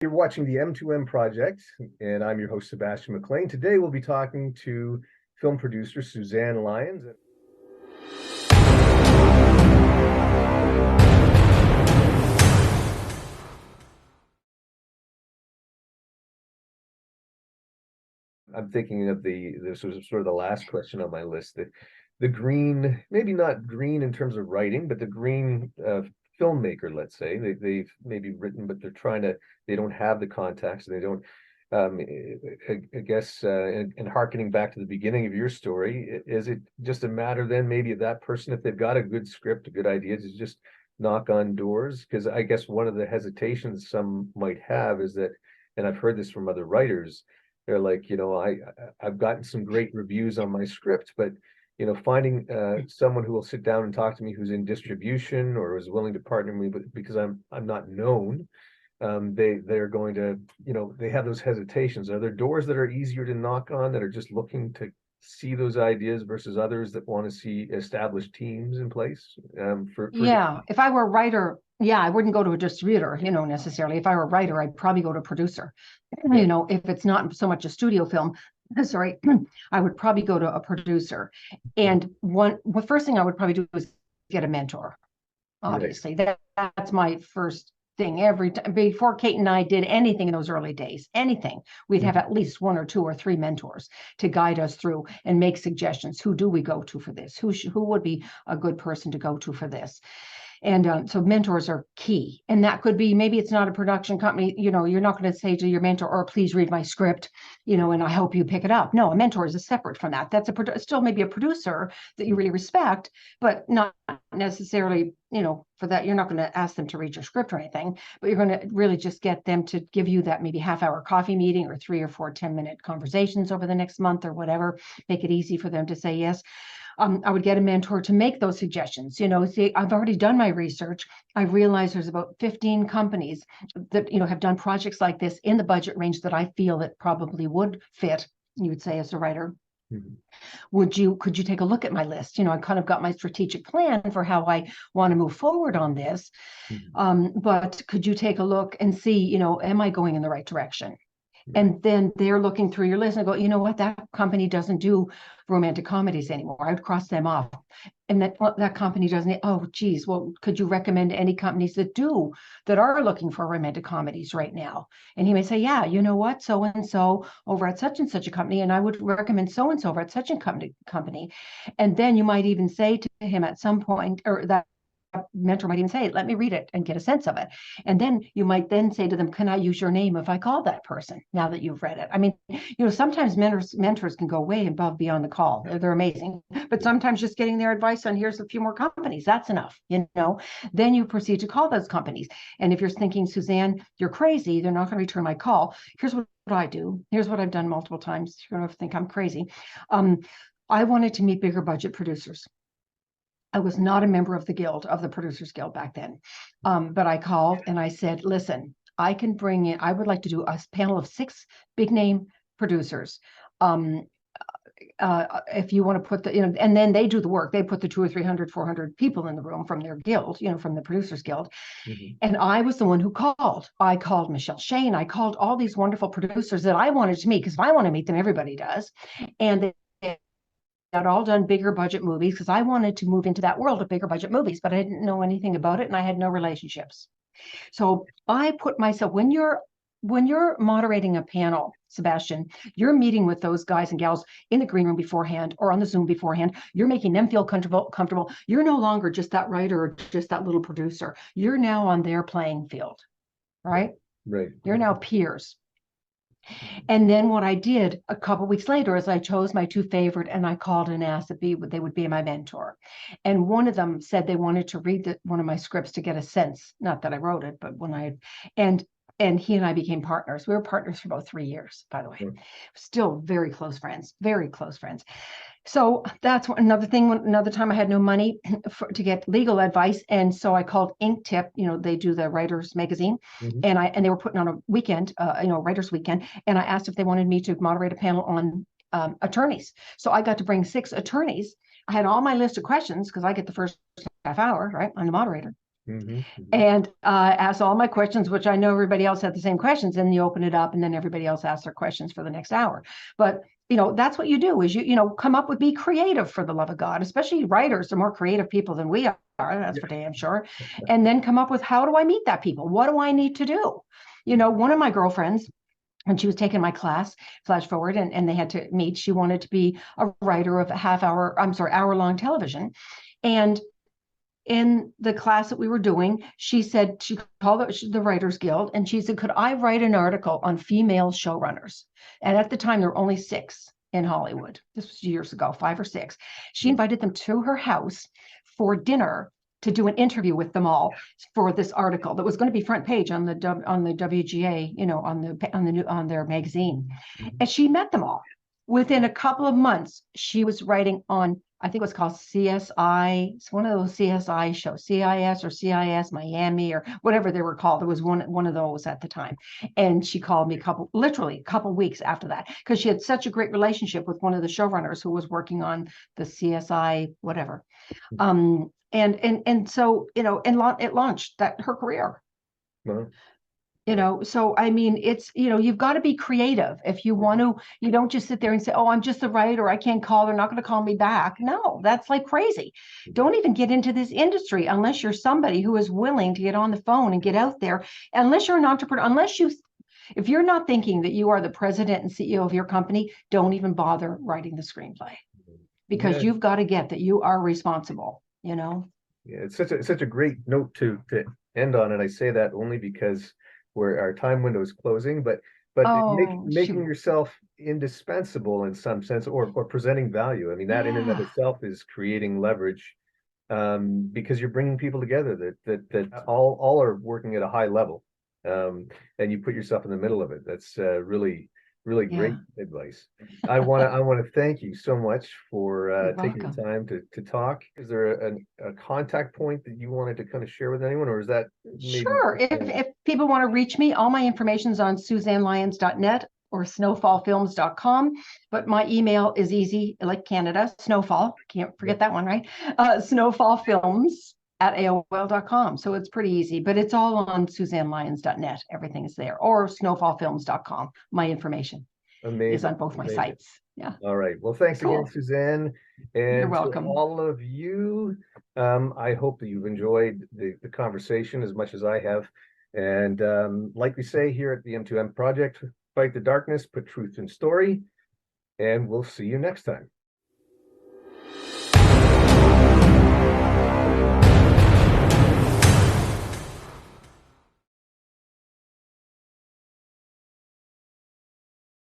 You're watching the M2M Project, and I'm your host, Sebastian MacLean. Today, we'll be talking to film producer Suzanne Lyons. I'm thinking of this was sort of the last question on my list. The green, maybe not green in terms of writing, but the green filmmaker, let's say, they've maybe written, but they don't have the contacts, they don't. I guess, and harkening back to the beginning of your story, is it just a matter then maybe of that person, if they've got a good script, a good idea, to just knock on doors? Because I guess one of the hesitations some might have is that, and I've heard this from other writers, they're like, I've gotten some great reviews on my script, but finding someone who will sit down and talk to me, who's in distribution or is willing to partner with me, but because I'm not known, they're going to, they have those hesitations. Are there doors that are easier to knock on, that are just looking to see those ideas, versus others that want to see established teams in place? Yeah, if I were a writer, yeah, I wouldn't go to a distributor, necessarily. If I were a writer, I'd probably go to a producer. Yeah. If it's not so much a studio film, sorry, I would probably go to a producer. And the first thing I would probably do is get a mentor. Obviously, that's my first thing. Every time before Kate and I did anything in those early days, anything, we'd have at least one or two or three mentors to guide us through and make suggestions. Who do we go to for this? Who would be a good person to go to for this? And so mentors are key. And that could be, maybe it's not a production company, you're not going to say to your mentor, or please read my script, and I hope you pick it up. No, a mentor is separate from that. That's still maybe a producer that you really respect, but not necessarily, for that, you're not going to ask them to read your script or anything, but you're going to really just get them to give you that maybe half-hour coffee meeting, or 3 or 4 10-minute conversations over the next month or whatever. Make it easy for them to say yes. I would get a mentor to make those suggestions. See, I've already done my research. I realized there's about 15 companies that, have done projects like this in the budget range that I feel that probably would fit, you would say, as a writer. Could you take a look at my list? I kind of got my strategic plan for how I want to move forward on this. But could you take a look and see, am I going in the right direction? And then they're looking through your list and go, you know what, that company doesn't do romantic comedies anymore. I would cross them off. And that company doesn't. Oh, geez. Well, could you recommend any companies that are looking for romantic comedies right now? And he may say, yeah, you know what, so and so over at such and such a company, and I would recommend so and so over at such a company. And then you might even say to him at some point, or that mentor might even say, let me read it and get a sense of it. And then you might then say to them, can I use your name if I call that person now that you've read it? I mean, sometimes mentors can go way above beyond the call. They're amazing. But sometimes just getting their advice on, here's a few more companies, that's enough. Then you proceed to call those companies. And if you're thinking, Suzanne, you're crazy, they're not going to return my call. Here's what I do. Here's what I've done multiple times. You're going to think I'm crazy. I wanted to meet bigger budget producers. I was not a member of the Producers Guild back then. But I called and I said, listen, I would like to do a panel of 6 big name producers. If you want to put and then they do the work. They put the 200 or 300, 400 people in the room from their guild, from the Producers Guild. And I was the one who called. I called Michelle Shane. I called all these wonderful producers that I wanted to meet, because if I want to meet them, everybody does. And they had all done bigger budget movies, because I wanted to move into that world of bigger budget movies, but I didn't know anything about it, and I had no relationships. So I put myself, when you're moderating a panel, Sebastian, you're meeting with those guys and gals in the green room beforehand or on the Zoom beforehand. You're making them feel comfortable. You're no longer just that writer or just that little producer. You're now on their playing field, right? Right. You're now peers. And then what I did a couple of weeks later is I chose my 2 favorite, and I called and asked if they would be my mentor. And one of them said they wanted to read one of my scripts to get a sense, not that I wrote it, but and he and I became partners. We were partners for about 3 years, by the way. Still very close friends, very close friends. So that's another thing. Another time I had no money to get legal advice, and so I called Ink Tip. They do the writers magazine, and they were putting on a weekend, writers weekend, and I asked if they wanted me to moderate a panel on attorneys. So I got to bring 6 attorneys. I had all my list of questions, because I get the first half hour, right? I'm the moderator. and ask all my questions, which I know everybody else had the same questions, and you open it up and then everybody else asks their questions for the next hour. But that's what you do, is come up with, be creative, for the love of God. Especially writers are more creative people than we are, that's for damn sure. And then come up with, how do I meet that people? What do I need to do? One of my girlfriends, when she was taking my class, flash forward, and they had to meet, she wanted to be a writer of hour-long television. And in the class that we were doing, she said, she called the Writers Guild, and she said, could I write an article on female showrunners? And at the time, there were only 6 in Hollywood. This was years ago, 5 or 6. She invited them to her house for dinner to do an interview with them all for this article that was going to be front page on the WGA, on their magazine. And she met them all. Within a couple of months, she was writing on, I think it was called CSI. It's one of those CSI shows, CIS or CIS Miami or whatever they were called. It was one of those at the time. And she called me literally a couple weeks after that, because she had such a great relationship with one of the showrunners who was working on the CSI, whatever. And so, it launched her career. Wow. So I mean, it's, you've got to be creative if you want to. You don't just sit there and say, oh, I'm just a writer, I can't call, they're not going to call me back. No, that's like crazy. Don't even get into this industry unless you're somebody who is willing to get on the phone and get out there. Unless you're an entrepreneur, if you're not thinking that you are the president and CEO of your company, don't even bother writing the screenplay, because you've got to get that you are responsible. Yeah, it's such a great note to end on, and I say that only because our time window is closing, but making yourself indispensable in some sense, or presenting value. I mean, that in and of itself is creating leverage, because you're bringing people together that all are working at a high level, and you put yourself in the middle of it. That's really great advice. I want to thank you so much for taking the time to talk. Is there a contact point that you wanted to kind of share with anyone, or is that maybe... Sure. If people want to reach me, all my information is on SuzanneLyons.net or snowfallfilms.com. But my email is easy, like Canada, Snowfall. Can't forget that one, right? snowfallfilms@aol.com. So it's pretty easy, but it's all on SuzanneLyons.net. Everything is there, or snowfallfilms.com. My information is on both my sites. Yeah. All right. Well, thanks again, Suzanne. And you're welcome. To all of you, I hope that you've enjoyed the conversation as much as I have. And like we say here at the M2M Project, fight the darkness, put truth in story, and we'll see you next time.